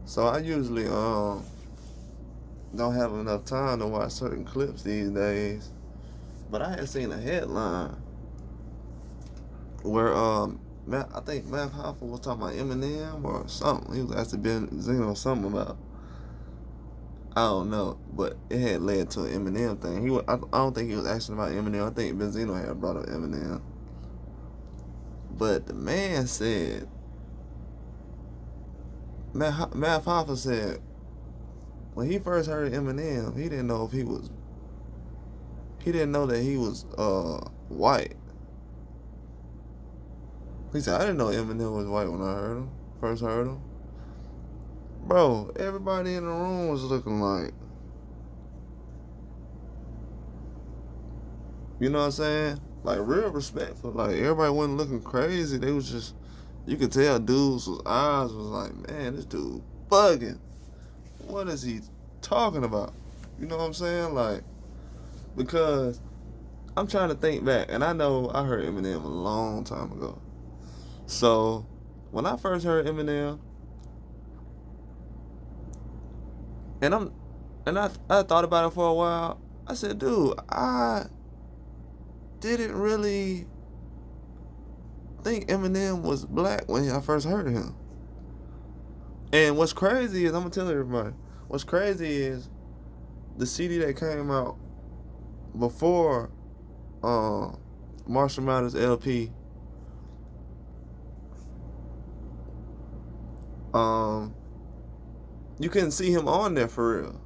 So I usually don't have enough time to watch certain clips these days. But I had seen a headline where I think Matt Hoffa was talking about Eminem or something. He was asking Benzino something about, I don't know, but it had led to an Eminem thing. I don't think he was asking about Eminem. I think Benzino had brought up Eminem. But the man said, Matt Hoffa said, when he first heard Eminem, he didn't know that he was white. He said, I didn't know Eminem was white when I first heard him. Bro, everybody in the room was looking like, you know what I'm saying? Like, real respectful. Like, everybody wasn't looking crazy. They was just, you could tell dudes' eyes was like, man, this dude bugging. What is he talking about? You know what I'm saying? Like, because I'm trying to think back, and I know I heard Eminem a long time ago. So, when I first heard Eminem, and I thought about it for a while, I said, dude, I didn't really think Eminem was black when I first heard him. And what's crazy is, I'm gonna tell everybody, what's crazy is the CD that came out before Marshall Mathers LP. You couldn't see him on there for real.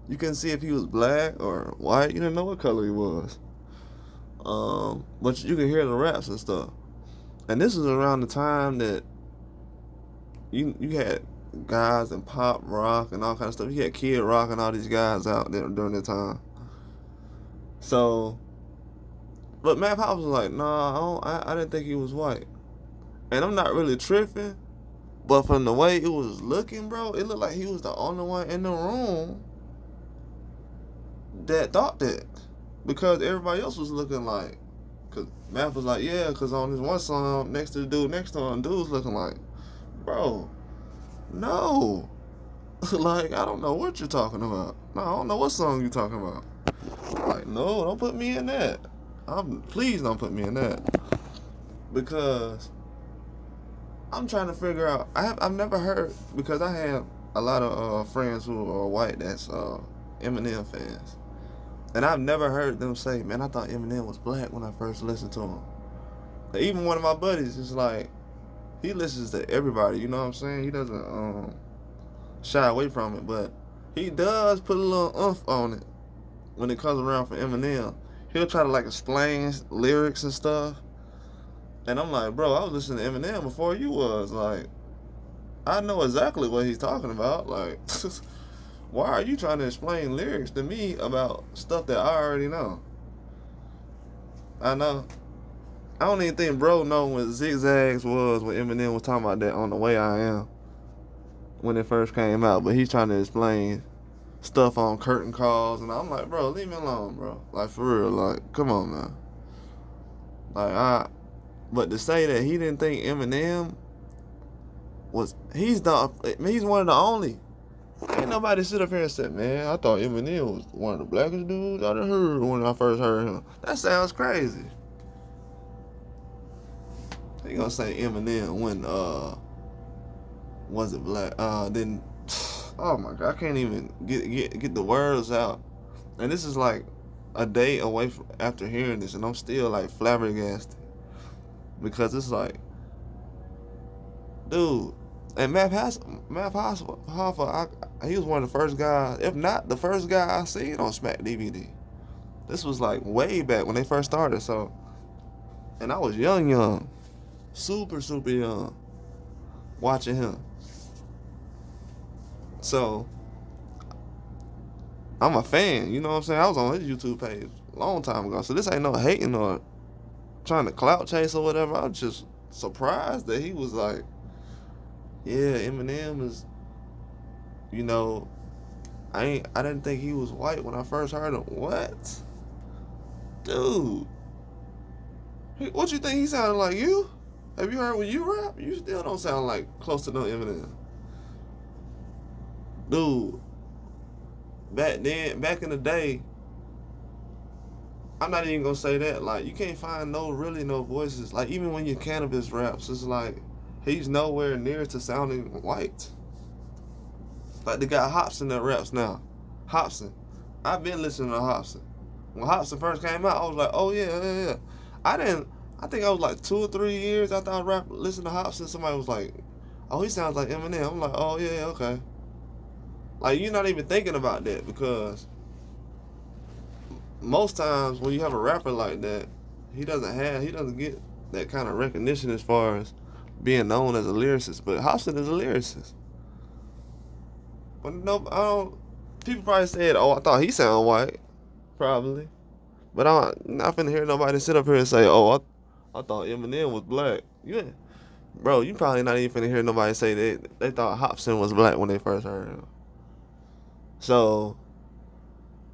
You couldn't see if he was black or white. You didn't know what color he was. But you could hear the raps and stuff. And this was around the time that you had guys in pop rock and all kind of stuff. You had Kid Rock and all these guys out there during that time. So, but Matt Pop was like, nah, I didn't think he was white. And I'm not really tripping, but from the way it was looking, bro, it looked like he was the only one in the room that thought that. Because everybody else was looking like, because Matt was like, yeah, because on this one song, next to the dude next to him, dude's looking like, bro, no. Like, I don't know what you're talking about. No, I don't know what song you're talking about. Like, no, don't put me in that. Please don't put me in that. Because I'm trying to figure out, I've never heard, because I have a lot of friends who are white that's Eminem fans. And I've never heard them say, man, I thought Eminem was black when I first listened to him. Even one of my buddies is like, he listens to everybody, you know what I'm saying? He doesn't shy away from it, but he does put a little oomph on it when it comes around for Eminem. He'll try to like explain lyrics and stuff. And I'm like, bro, I was listening to Eminem before you was. Like, I know exactly what he's talking about. Like, why are you trying to explain lyrics to me about stuff that I already know? I know. I don't even think bro know what Zigzags was when Eminem was talking about that on The Way I Am when it first came out. But he's trying to explain stuff on curtain calls. And I'm like, bro, leave me alone, bro. Like, for real. Like, come on, man. Like, but to say that he didn't think Eminem he's one of the only. Ain't nobody sit up here and said, man, I thought Eminem was one of the blackest dudes I done heard when I first heard him. That sounds crazy. He gonna say Eminem when wasn't black. Then oh my god, I can't even get the words out. And this is like a day away from after hearing this, and I'm still like flabbergasted. Because it's like, dude, and Matt Hoffa, he was one of the first guys, if not the first guy I seen on Smack DVD. This was like way back when they first started, so, and I was young, super young, watching him. So, I'm a fan, you know what I'm saying? I was on his YouTube page a long time ago, so this ain't no hating or trying to clout chase or whatever. I was just surprised that he was like, yeah, Eminem is, you know, I didn't think he was white when I first heard him. What? Dude. What you think he sounded like you? Have you heard when you rap? You still don't sound like close to no Eminem. dude, back in the day, I'm not even gonna say that. Like, you can't find no voices. Like, even when you cannabis raps, it's like he's nowhere near to sounding white. Like, they got Hobson that raps now. Hobson. I've been listening to Hobson. When Hobson first came out, I was like, oh yeah. I think I was like 2 or 3 years after I listened to Hobson, somebody was like, oh, he sounds like Eminem. I'm like, oh yeah, okay. Like, you're not even thinking about that, because most times when you have a rapper like that, he doesn't get that kind of recognition as far as being known as a lyricist. But Hobson is a lyricist. But no, I don't. People probably said, "Oh, I thought he sounded white," probably. But I'm not finna hear nobody sit up here and say, "Oh, I thought Eminem was black." Yeah, bro, you probably not even finna hear nobody say they thought Hobson was black when they first heard him. So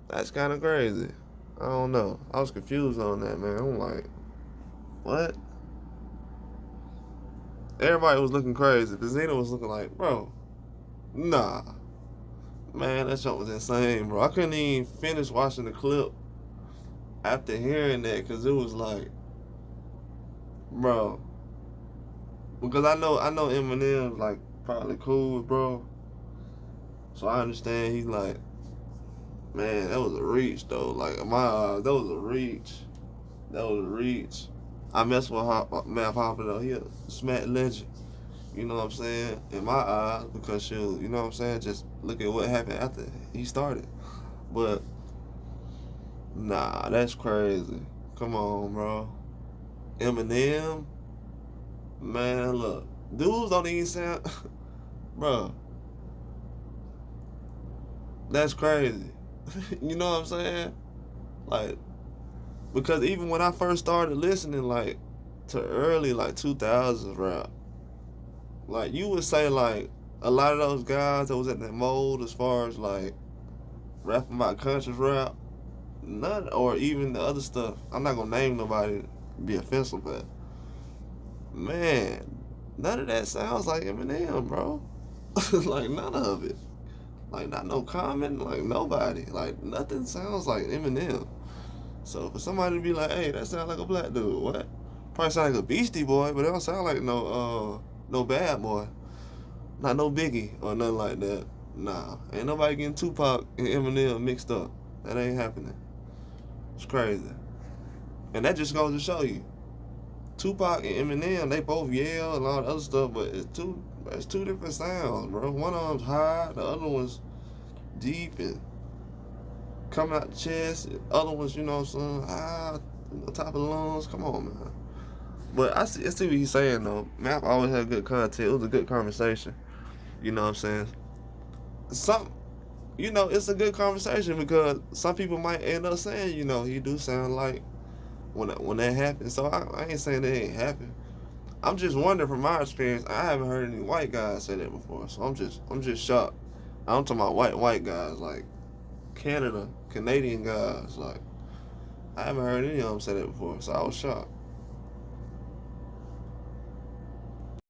that's kind of crazy. I don't know. I was confused on that, man. I'm like, what? Everybody was looking crazy. Benzino was looking like, bro, nah. Man, that shit was insane, bro. I couldn't even finish watching the clip after hearing that, because it was like, bro. Because I know Eminem's like probably cool, bro. So I understand he's like, man, that was a reach, though. Like, in my eyes, that was a reach. That was a reach. I mess with Math Hoffa, though. He a smack legend. You know what I'm saying? In my eyes, because you know what I'm saying? Just look at what happened after he started. But, nah, that's crazy. Come on, bro. Eminem, man, look. Dudes don't even sound, bro. That's crazy. You know what I'm saying? Like, because even when I first started listening, like, to early, like, 2000s rap, like, you would say, like, a lot of those guys that was in that mold as far as, like, rapping about conscious rap, none, or even the other stuff. I'm not gonna name nobody to be offensive, but, man, none of that sounds like Eminem, bro. Like, none of it. Like, not no comment, like, nobody. Like, nothing sounds like Eminem. So, for somebody to be like, hey, that sounds like a black dude, what? Probably sound like a Beastie Boy, but it don't sound like no Bad Boy. Not no Biggie or nothing like that. Nah, ain't nobody getting Tupac and Eminem mixed up. That ain't happening. It's crazy. And that just goes to show you, Tupac and Eminem, they both yell and all the other stuff, but it's two different sounds, bro. One of them's high, the other one's deep and coming out the chest. The other one's, you know what I'm saying, high, on top of the lungs. Come on, man. But I see what he's saying, though. Map always had good content. It was a good conversation. You know what I'm saying? It's a good conversation, because some people might end up saying, he do sound like when that happens. So I ain't saying that ain't happen. I'm just wondering, from my experience, I haven't heard any white guys say that before. So I'm just shocked. I'm talking about white guys, like Canadian guys. Like, I haven't heard any of them say that before. So I was shocked.